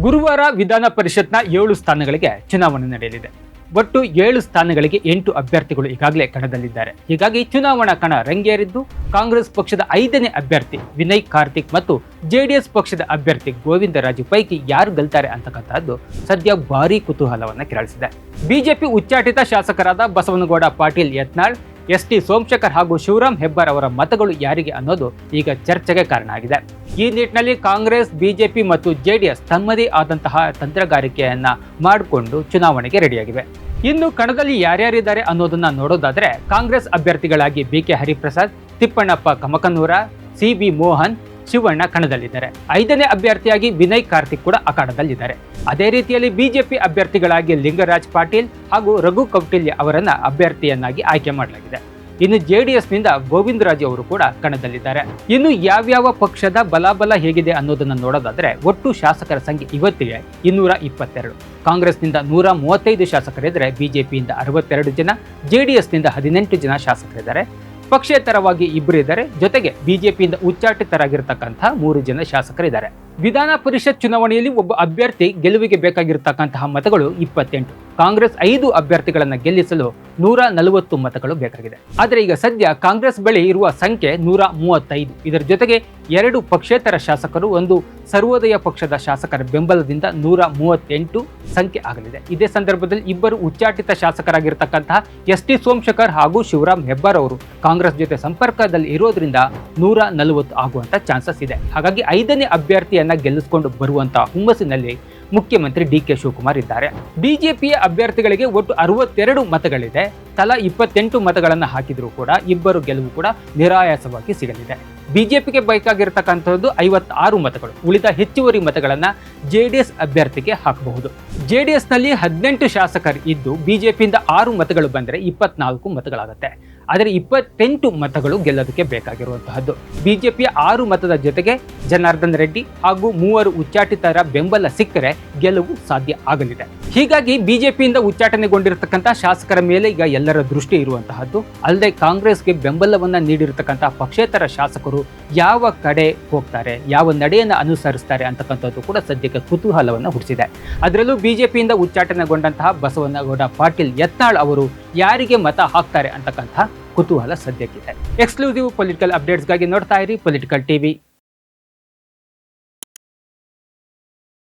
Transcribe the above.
ಗುರುವಾರ ವಿಧಾನ ಪರಿಷತ್ನ 7 ಸ್ಥಾನಗಳಿಗೆ ಚುನಾವಣೆ ನಡೆಯಲಿದೆ. ಒಟ್ಟು 7 ಸ್ಥಾನಗಳಿಗೆ 8 ಅಭ್ಯರ್ಥಿಗಳು ಈಗಾಗಲೇ ಕಣದಲ್ಲಿದ್ದಾರೆ. ಹೀಗಾಗಿ ಚುನಾವಣಾ ಕಣ ರಂಗೇರಿದ್ದು ಕಾಂಗ್ರೆಸ್ ಪಕ್ಷದ 5ನೇ ಅಭ್ಯರ್ಥಿ ವಿನಯ್ ಕಾರ್ತಿಕ್ ಮತ್ತು ಜೆಡಿಎಸ್ ಪಕ್ಷದ ಅಭ್ಯರ್ಥಿ ಗೋವಿಂದರಾಜು ಪೈಕಿ ಯಾರು ಗೆಲ್ತಾರೆ ಅಂತಕ್ಕಂಥದ್ದು ಸದ್ಯ ಭಾರೀ ಕುತೂಹಲವನ್ನು ಕೆರಳಿಸಿದೆ. ಬಿಜೆಪಿ ಉಚ್ಚಾಟಿತ ಶಾಸಕರಾದ ಬಸವನಗೌಡ ಪಾಟೀಲ್ ಯತ್ನಾಳ್, ಎಸ್.ಟಿ. ಸೋಮಶೇಖರ್ ಹಾಗೂ ಶಿವರಾಮ್ ಹೆಬ್ಬಾರ್ ಅವರ ಮತಗಳು ಯಾರಿಗೆ ಅನ್ನೋದು ಈಗ ಚರ್ಚೆಗೆ ಕಾರಣ ಆಗಿದೆ. ಈ ನಿಟ್ಟಿನಲ್ಲಿ ಕಾಂಗ್ರೆಸ್, ಬಿಜೆಪಿ ಮತ್ತು ಜೆಡಿಎಸ್ ತಮ್ಮದೇ ಆದಂತಹ ತಂತ್ರಗಾರಿಕೆಯನ್ನ ಮಾಡಿಕೊಂಡು ಚುನಾವಣೆಗೆ ರೆಡಿಯಾಗಿವೆ. ಇನ್ನು ಕಣದಲ್ಲಿ ಯಾರ್ಯಾರಿದ್ದಾರೆ ಅನ್ನೋದನ್ನ ನೋಡೋದಾದ್ರೆ ಕಾಂಗ್ರೆಸ್ ಅಭ್ಯರ್ಥಿಗಳಾಗಿ ಬಿ.ಕೆ. ಹರಿಪ್ರಸಾದ್, ತಿಪ್ಪಣ್ಣಪ್ಪ ಕಮಕನೂರ, ಸಿ.ಬಿ. ಮೋಹನ್, ಶಿವಣ್ಣ ಕಣದಲ್ಲಿದ್ದಾರೆ. 5ನೇ ಅಭ್ಯರ್ಥಿಯಾಗಿ ವಿನಯ್ ಕಾರ್ತಿಕ್ ಕೂಡ ಅಖಾಡದಲ್ಲಿದ್ದಾರೆ. ಅದೇ ರೀತಿಯಲ್ಲಿ ಬಿಜೆಪಿ ಅಭ್ಯರ್ಥಿಗಳಾಗಿ ಲಿಂಗರಾಜ್ ಪಾಟೀಲ್ ಹಾಗೂ ರಘು ಕೌಟಿಲ್ಯ ಅವರನ್ನ ಅಭ್ಯರ್ಥಿಯನ್ನಾಗಿ ಆಯ್ಕೆ ಮಾಡಲಾಗಿದೆ. ಇನ್ನು ಜೆಡಿಎಸ್ನಿಂದ ಗೋವಿಂದರಾಜು ಅವರು ಕೂಡ ಕಣದಲ್ಲಿದ್ದಾರೆ. ಇನ್ನು ಯಾವ್ಯಾವ ಪಕ್ಷದ ಬಲಾಬಲ ಹೇಗಿದೆ ಅನ್ನೋದನ್ನ ನೋಡೋದಾದ್ರೆ ಒಟ್ಟು ಶಾಸಕರ ಸಂಖ್ಯೆ ಇವತ್ತಿಗೆ 222. ಕಾಂಗ್ರೆಸ್ನಿಂದ 135 ಶಾಸಕರಿದ್ದರೆ ಬಿಜೆಪಿಯಿಂದ 62 ಜನ, ಜೆಡಿಎಸ್ನಿಂದ 18 ಜನ ಶಾಸಕರಿದ್ದಾರೆ. ಪಕ್ಷೇತರವಾಗಿ 2 ಇದ್ದಾರೆ. ಜೊತೆಗೆ ಬಿಜೆಪಿಯಿಂದ ಉಚ್ಚಾಟಿತರಾಗಿರ್ತಕ್ಕಂಥ 3 ಜನ ಶಾಸಕರಿದ್ದಾರೆ. ವಿಧಾನ ಪರಿಷತ್ ಚುನಾವಣೆಯಲ್ಲಿ ಒಬ್ಬ ಅಭ್ಯರ್ಥಿ ಗೆಲುವಿಗೆ ಬೇಕಾಗಿರತಕ್ಕಂತಹ ಮತಗಳು 28. ಕಾಂಗ್ರೆಸ್ 5 ಅಭ್ಯರ್ಥಿಗಳನ್ನ ಗೆಲ್ಲಿಸಲು 140 ಮತಗಳು ಬೇಕಾಗಿದೆ. ಆದರೆ ಈಗ ಸದ್ಯ ಕಾಂಗ್ರೆಸ್ ಬಳಿ ಇರುವ ಸಂಖ್ಯೆ 135. ಇದರ ಜೊತೆಗೆ 2 ಪಕ್ಷೇತರ ಶಾಸಕರು, 1 ಸರ್ವೋದಯ ಪಕ್ಷದ ಶಾಸಕರ ಬೆಂಬಲದಿಂದ 138 ಸಂಖ್ಯೆ ಆಗಲಿದೆ. ಇದೇ ಸಂದರ್ಭದಲ್ಲಿ 2 ಉಚ್ಚಾಟಿತ ಶಾಸಕರಾಗಿರ್ತಕ್ಕಂತಹ ಎಸ್.ಟಿ. ಸೋಮಶೇಖರ್ ಹಾಗೂ ಶಿವರಾಮ್ ಹೆಬ್ಬಾರ್ ಅವರು ಕಾಂಗ್ರೆಸ್ ಜೊತೆ ಸಂಪರ್ಕದಲ್ಲಿ ಇರೋದ್ರಿಂದ 140 ಆಗುವಂತ ಚಾನ್ಸಸ್ ಇದೆ. ಹಾಗಾಗಿ 5ನೇ ಅಭ್ಯರ್ಥಿಯನ್ನ ಗೆಲ್ಲಿಸಿಕೊಂಡು ಬರುವಂತಹ ಹುಮ್ಮಸ್ಸಿನಲ್ಲಿ ಮುಖ್ಯಮಂತ್ರಿ ಡಿ.ಕೆ. ಶಿವಕುಮಾರ್ ಇದ್ದಾರೆ. ಬಿಜೆಪಿಯ ಅಭ್ಯರ್ಥಿಗಳಿಗೆ ಒಟ್ಟು 62 ಮತಗಳಿದೆ. ತಲಾ 28 ಮತಗಳನ್ನು ಹಾಕಿದ್ರೂ ಕೂಡ 2 ಗೆಲುವು ಕೂಡ ನಿರಾಯಾಸವಾಗಿ ಸಿಗಲಿದೆ. ಬಿಜೆಪಿಗೆ ಬೇಕಾಗಿರತಕ್ಕಂಥದ್ದು 56 ಮತಗಳು. ಉಳಿದ ಹೆಚ್ಚುವರಿ ಮತಗಳನ್ನ ಜೆಡಿಎಸ್ ಅಭ್ಯರ್ಥಿಗೆ ಹಾಕಬಹುದು. ಜೆಡಿಎಸ್ನಲ್ಲಿ 18 ಶಾಸಕರು ಇದ್ದು ಬಿಜೆಪಿಯಿಂದ 6 ಮತಗಳು ಬಂದರೆ 24 ಮತಗಳಾಗುತ್ತೆ. ಆದರೆ 28 ಮತಗಳು ಗೆಲ್ಲೋದಕ್ಕೆ ಬೇಕಾಗಿರುವಂತಹದ್ದು. ಬಿಜೆಪಿಯ 6 ಮತದ ಜೊತೆಗೆ ಜನಾರ್ದನ್ ರೆಡ್ಡಿ ಹಾಗೂ 3 ಉಚ್ಚಾಟಿತರ ಬೆಂಬಲ ಸಿಕ್ಕರೆ ಗೆಲುವು ಸಾಧ್ಯ ಆಗಲಿದೆ. ಹೀಗಾಗಿ ಬಿಜೆಪಿಯಿಂದ ಉಚ್ಚಾಟನೆಗೊಂಡಿರತಕ್ಕಂಥ ಶಾಸಕರ ಮೇಲೆ ಈಗ ಎಲ್ಲರ ದೃಷ್ಟಿ ಇರುವಂತಹದ್ದು. ಅಲ್ಲದೆ ಕಾಂಗ್ರೆಸ್ಗೆ ಬೆಂಬಲವನ್ನ ನೀಡಿರತಕ್ಕಂಥ ಪಕ್ಷೇತರ ಶಾಸಕರು ಯಾವ ಕಡೆ ಹೋಗ್ತಾರೆ, ಯಾವ ನಡೆಯನ್ನು ಅನುಸರಿಸ್ತಾರೆ ಅಂತಕ್ಕಂಥದ್ದು ಕೂಡ ಸದ್ಯಕ್ಕೆ ಕುತೂಹಲವನ್ನು ಹುಟ್ಟಿಸಿದೆ. ಅದರಲ್ಲೂ ಬಿಜೆಪಿಯಿಂದ ಉಚ್ಚಾಟನೆಗೊಂಡಂತಹ ಬಸವನಗೌಡ ಪಾಟೀಲ್ ಯತ್ನಾಳ್ ಅವರು ಯಾರಿಗೆ ಮತ ಹಾಕ್ತಾರೆ ಅಂತಕ್ಕಂಥ ಕುತೂಹಲ ಸದ್ಯಕ್ಕಿದೆ. ಎಕ್ಸ್ಕ್ಲೂಸಿವ್ ಪೊಲಿಟಿಕಲ್ ಅಪ್ಡೇಟ್ಸ್ಗಾಗಿ ನೋಡ್ತಾ ಇರಿ ಪೊಲಿಟಿಕಲ್ ಟಿವಿ.